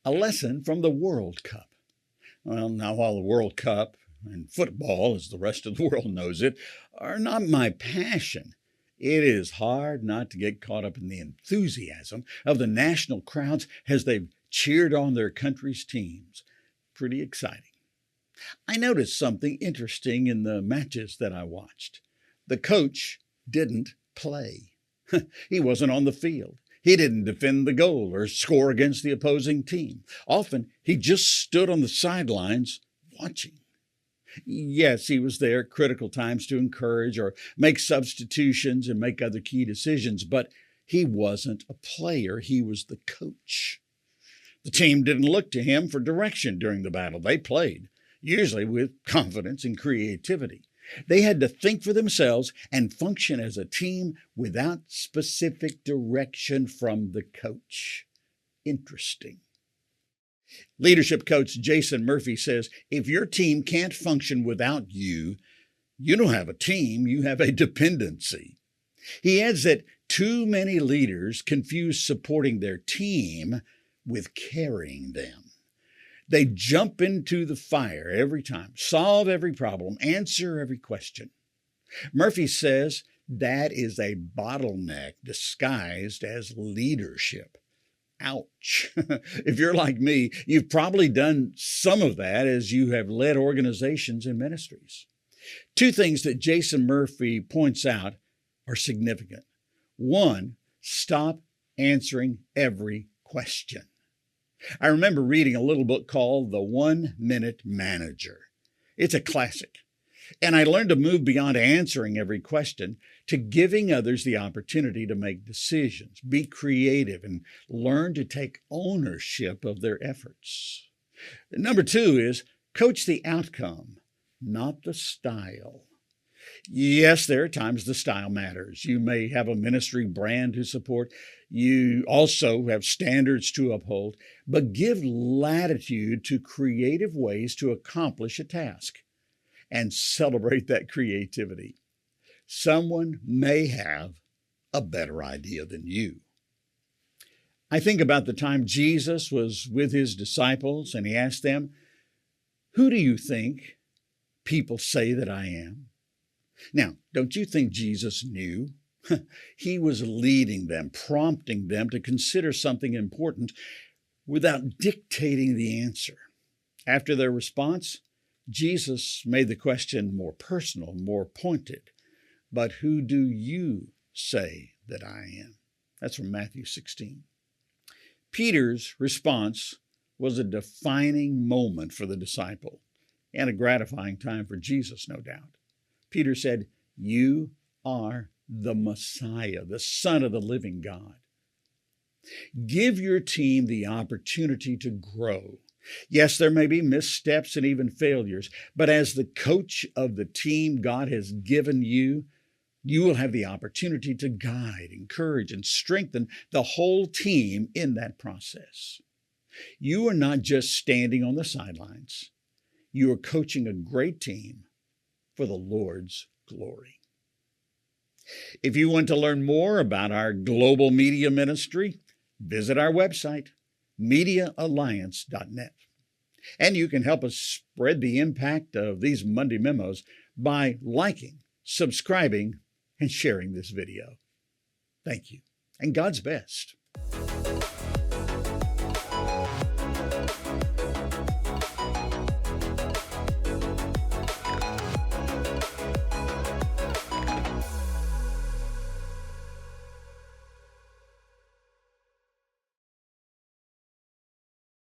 A lesson from the World Cup. Well, now while the World Cup and football, as the rest of the world knows it, are not my passion, it is hard not to get caught up in the enthusiasm of the national crowds as they've cheered on their country's teams. Pretty exciting. I noticed something interesting in the matches that I watched. The coach didn't play. He wasn't on the field. He didn't defend the goal or score against the opposing team. Often, he just stood on the sidelines watching. Yes, he was there at critical times to encourage or make substitutions and make other key decisions, but he wasn't a player. He was the coach. The team didn't look to him for direction during the battle. They played, usually with confidence and creativity. They had to think for themselves and function as a team without specific direction from the coach. Interesting. Leadership coach Jason Murphy says, if your team can't function without you, you don't have a team, you have a dependency. He adds that too many leaders confuse supporting their team with carrying them. They jump into the fire every time, solve every problem, answer every question. Murphy says that is a bottleneck disguised as leadership. Ouch. If you're like me, you've probably done some of that as you have led organizations and ministries. Two things that Jason Murphy points out are significant. One, stop answering every question. I remember reading a little book called The 1 Minute Manager. It's a classic. And I learned to move beyond answering every question to giving others the opportunity to make decisions, be creative, and learn to take ownership of their efforts. Number two is coach the outcome, not the style. Yes, there are times the style matters. You may have a ministry brand to support. You also have standards to uphold, but give latitude to creative ways to accomplish a task and celebrate that creativity. Someone may have a better idea than you. I think about the time Jesus was with his disciples and he asked them, "Who do you think people say that I am?" Now, don't you think Jesus knew? He was leading them, prompting them to consider something important without dictating the answer. After their response, Jesus made the question more personal, more pointed. But who do you say that I am? That's from Matthew 16. Peter's response was a defining moment for the disciple and a gratifying time for Jesus, no doubt. Peter said, "You are the Messiah, the Son of the living God." Give your team the opportunity to grow. Yes, there may be missteps and even failures, but as the coach of the team God has given you, you will have the opportunity to guide, encourage, and strengthen the whole team in that process. You are not just standing on the sidelines. You are coaching a great team for the Lord's glory. If you want to learn more about our global media ministry, visit our website, mediaalliance.net. And you can help us spread the impact of these Monday Memos by liking, subscribing, and sharing this video. Thank you, and God's best.